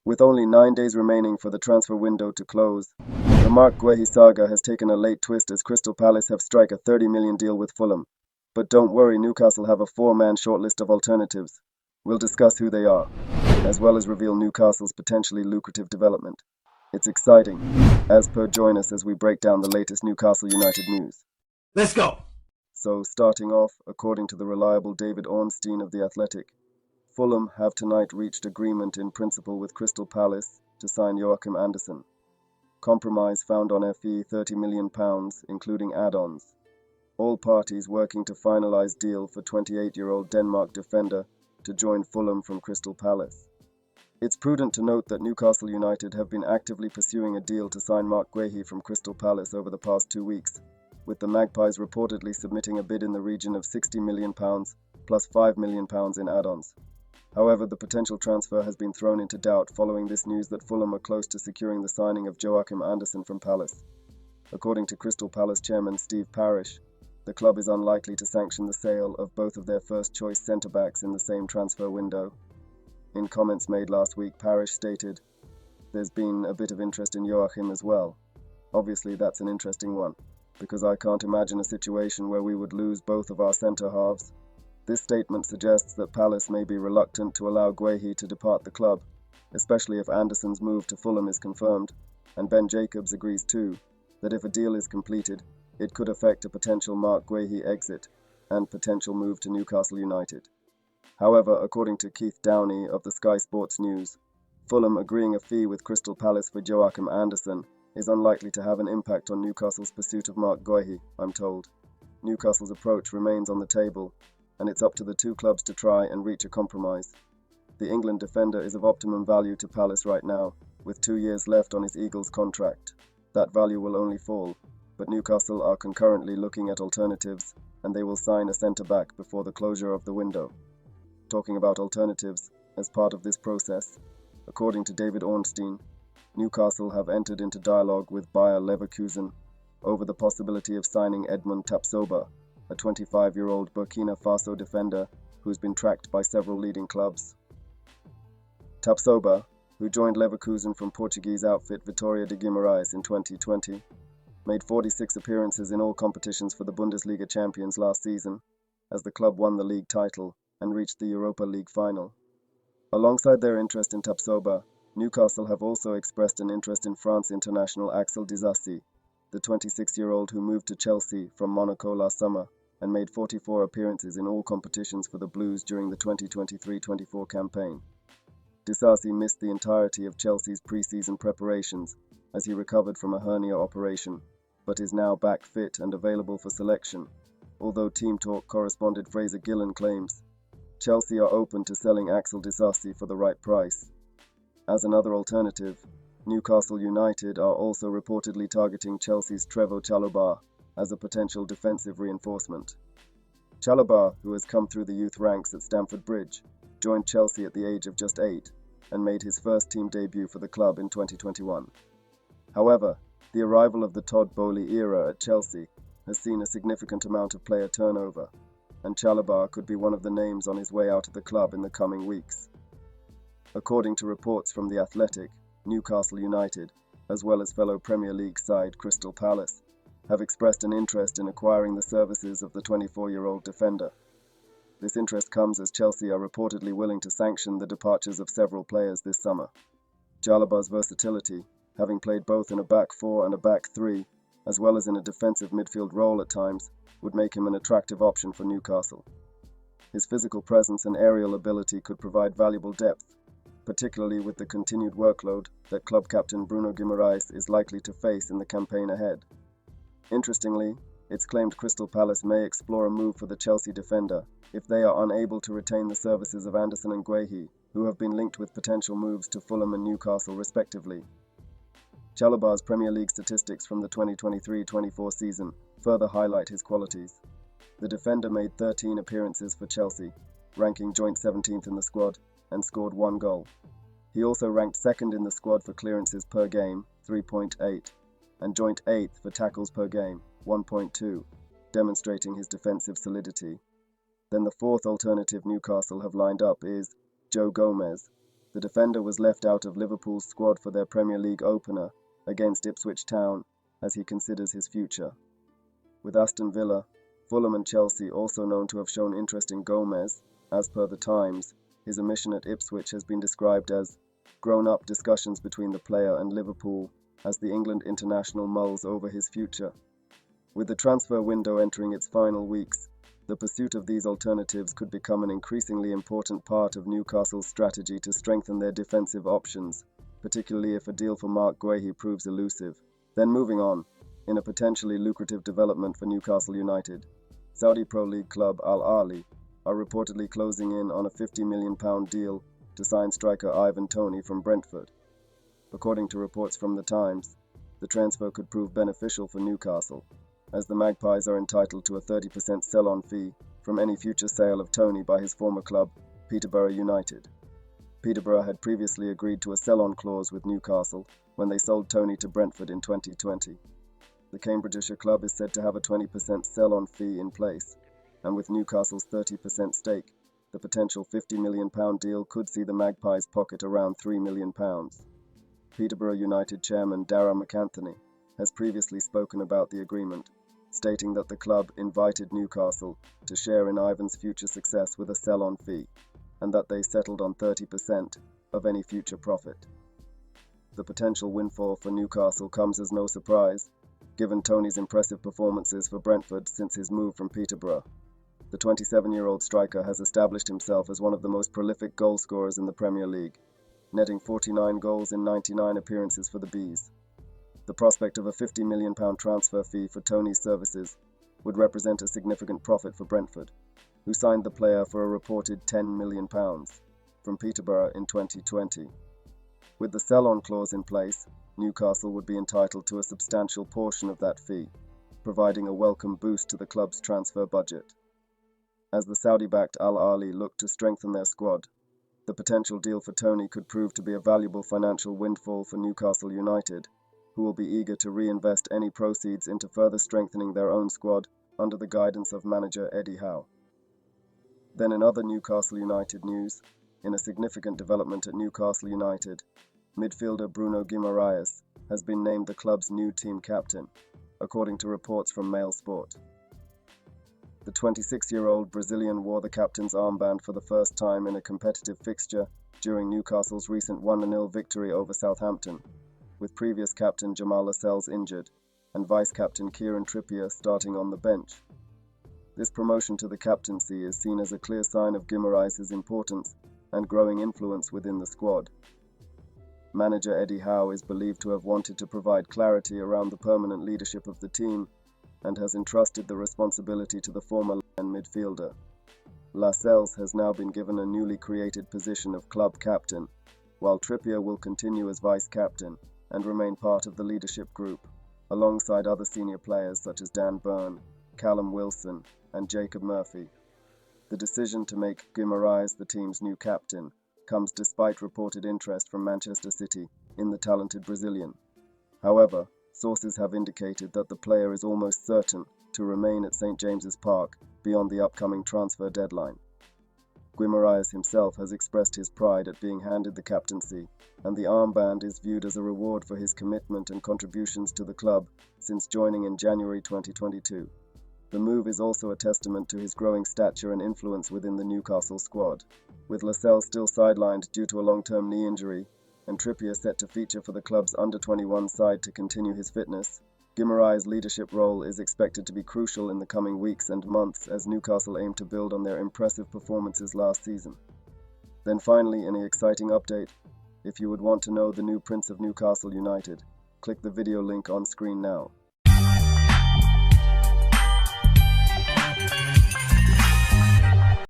With only 9 days remaining for the transfer window to close, the Marc Guehi saga has taken a late twist as Crystal Palace have struck a £30 million deal with Fulham. But don't worry, Newcastle have a 4-man shortlist of alternatives. We'll discuss who they are, as well as reveal Newcastle's potentially lucrative development. It's exciting. As per, join us as we break down the latest Newcastle United news. Let's go! So, starting off, according to the reliable David Ornstein of The Athletic, Fulham have tonight reached agreement in principle with Crystal Palace to sign Joachim Andersen. Compromise found on FE £30 million, including add-ons. All parties working to finalise deal for 28-year-old Denmark defender to join Fulham from Crystal Palace. It's prudent to note that Newcastle United have been actively pursuing a deal to sign Marc Guehi from Crystal Palace over the past 2 weeks, with the Magpies reportedly submitting a bid in the region of £60 million plus £5 million in add-ons. However, the potential transfer has been thrown into doubt following this news that Fulham are close to securing the signing of Joachim Andersen from Palace. According to Crystal Palace chairman Steve Parish, the club is unlikely to sanction the sale of both of their first-choice centre-backs in the same transfer window. In comments made last week, Parish stated, "There's been a bit of interest in Joachim as well. Obviously that's an interesting one, because I can't imagine a situation where we would lose both of our centre-halves." This statement suggests that Palace may be reluctant to allow Guehi to depart the club, especially if Andersen's move to Fulham is confirmed, and Ben Jacobs agrees too, that if a deal is completed, it could affect a potential Marc Guehi exit and potential move to Newcastle United. However, according to Keith Downey of the Sky Sports News, Fulham agreeing a fee with Crystal Palace for Joachim Andersen is unlikely to have an impact on Newcastle's pursuit of Marc Guehi, I'm told. Newcastle's approach remains on the table, and it's up to the two clubs to try and reach a compromise. The England defender is of optimum value to Palace right now, with 2 years left on his Eagles contract. That value will only fall, but Newcastle are concurrently looking at alternatives, and they will sign a centre-back before the closure of the window. Talking about alternatives, as part of this process, according to David Ornstein, Newcastle have entered into dialogue with Bayer Leverkusen over the possibility of signing Edmond Tapsoba, a 25-year-old Burkina Faso defender who's been tracked by several leading clubs. Tapsoba, who joined Leverkusen from Portuguese outfit Vitória de Guimarães in 2020, made 46 appearances in all competitions for the Bundesliga champions last season, as the club won the league title and reached the Europa League final. Alongside their interest in Tapsoba, Newcastle have also expressed an interest in France international Axel Disasi, the 26-year-old who moved to Chelsea from Monaco last summer and made 44 appearances in all competitions for the Blues during the 2023-24 campaign. Disasi missed the entirety of Chelsea's pre-season preparations as he recovered from a hernia operation, but is now back fit and available for selection, although Team Talk correspondent Fraser Gillen claims Chelsea are open to selling Axel Disasi for the right price. As another alternative, Newcastle United are also reportedly targeting Chelsea's Trevoh Chalobah as a potential defensive reinforcement. Chalobah, who has come through the youth ranks at Stamford Bridge, joined Chelsea at the age of just 8 and made his first team debut for the club in 2021. However, the arrival of the Todd Boehly era at Chelsea has seen a significant amount of player turnover, and Chalobah could be one of the names on his way out of the club in the coming weeks. According to reports from The Athletic, Newcastle United, as well as fellow Premier League side Crystal Palace, have expressed an interest in acquiring the services of the 24-year-old defender. This interest comes as Chelsea are reportedly willing to sanction the departures of several players this summer. Chalobah's versatility, having played both in a back four and a back three, as well as in a defensive midfield role at times, would make him an attractive option for Newcastle. His physical presence and aerial ability could provide valuable depth, particularly with the continued workload that club captain Bruno Guimarães is likely to face in the campaign ahead. Interestingly, it's claimed Crystal Palace may explore a move for the Chelsea defender if they are unable to retain the services of Andersen and Guehi, who have been linked with potential moves to Fulham and Newcastle respectively. Chalobah's Premier League statistics from the 2023-24 season further highlight his qualities. The defender made 13 appearances for Chelsea, ranking joint 17th in the squad, and scored 1 goal. He also ranked second in the squad for clearances per game, 3.8, and joint 8th for tackles per game, 1.2, demonstrating his defensive solidity. Then the fourth alternative Newcastle have lined up is Joe Gomez, The defender was left out of Liverpool's squad for their Premier League opener against Ipswich Town as he considers his future. With Aston Villa, Fulham and Chelsea also known to have shown interest in Gomez, as per the Times, his omission at Ipswich has been described as grown-up discussions between the player and Liverpool as the England international mulls over his future. With the transfer window entering its final weeks, the pursuit of these alternatives could become an increasingly important part of Newcastle's strategy to strengthen their defensive options, particularly if a deal for Marc Guehi proves elusive. Then moving on, in a potentially lucrative development for Newcastle United, Saudi Pro League club Al Ahly are reportedly closing in on a £50 million deal to sign striker Ivan Toney from Brentford. According to reports from the Times, the transfer could prove beneficial for Newcastle, as the Magpies are entitled to a 30% sell-on fee from any future sale of Toney by his former club, Peterborough United. Peterborough had previously agreed to a sell-on clause with Newcastle when they sold Toney to Brentford in 2020. The Cambridgeshire club is said to have a 20% sell-on fee in place, and with Newcastle's 30% stake, the potential £50 million deal could see the Magpies pocket around £3 million. Peterborough United chairman Darragh McAnthony has previously spoken about the agreement, stating that the club invited Newcastle to share in Ivan's future success with a sell-on fee, and that they settled on 30% of any future profit. The potential windfall for Newcastle comes as no surprise, given Toney's impressive performances for Brentford since his move from Peterborough. The 27-year-old striker has established himself as one of the most prolific goal scorers in the Premier League, netting 49 goals in 99 appearances for the Bees. The prospect of a £50 million transfer fee for Toney's services would represent a significant profit for Brentford, who signed the player for a reported £10 million from Peterborough in 2020. With the sell-on clause in place, Newcastle would be entitled to a substantial portion of that fee, providing a welcome boost to the club's transfer budget. As the Saudi-backed Al Ahly look to strengthen their squad, the potential deal for Toney could prove to be a valuable financial windfall for Newcastle United, who will be eager to reinvest any proceeds into further strengthening their own squad under the guidance of manager Eddie Howe. Then in other Newcastle United news, in a significant development at Newcastle United, midfielder Bruno Guimarães has been named the club's new team captain, according to reports from Mail Sport. The 26-year-old Brazilian wore the captain's armband for the first time in a competitive fixture during Newcastle's recent 1-0 victory over Southampton, with previous captain Jamal Lascelles injured and vice-captain Kieran Trippier starting on the bench. This promotion to the captaincy is seen as a clear sign of Guimarães' importance and growing influence within the squad. Manager Eddie Howe is believed to have wanted to provide clarity around the permanent leadership of the team and has entrusted the responsibility to the former line midfielder. Lascelles has now been given a newly created position of club captain, while Trippier will continue as vice-captain and remain part of the leadership group, alongside other senior players such as Dan Burn, Callum Wilson, and Jacob Murphy. The decision to make Guimarães the team's new captain comes despite reported interest from Manchester City in the talented Brazilian. However, sources have indicated that the player is almost certain to remain at St James's Park beyond the upcoming transfer deadline. Guimarães himself has expressed his pride at being handed the captaincy, and the armband is viewed as a reward for his commitment and contributions to the club since joining in January 2022. The move is also a testament to his growing stature and influence within the Newcastle squad. With Lascelles still sidelined due to a long-term knee injury, and Trippier set to feature for the club's under-21 side to continue his fitness, Guimarães' leadership role is expected to be crucial in the coming weeks and months as Newcastle aim to build on their impressive performances last season. Then finally, in an exciting update, if you would want to know the new Prince of Newcastle United, click the video link on screen now.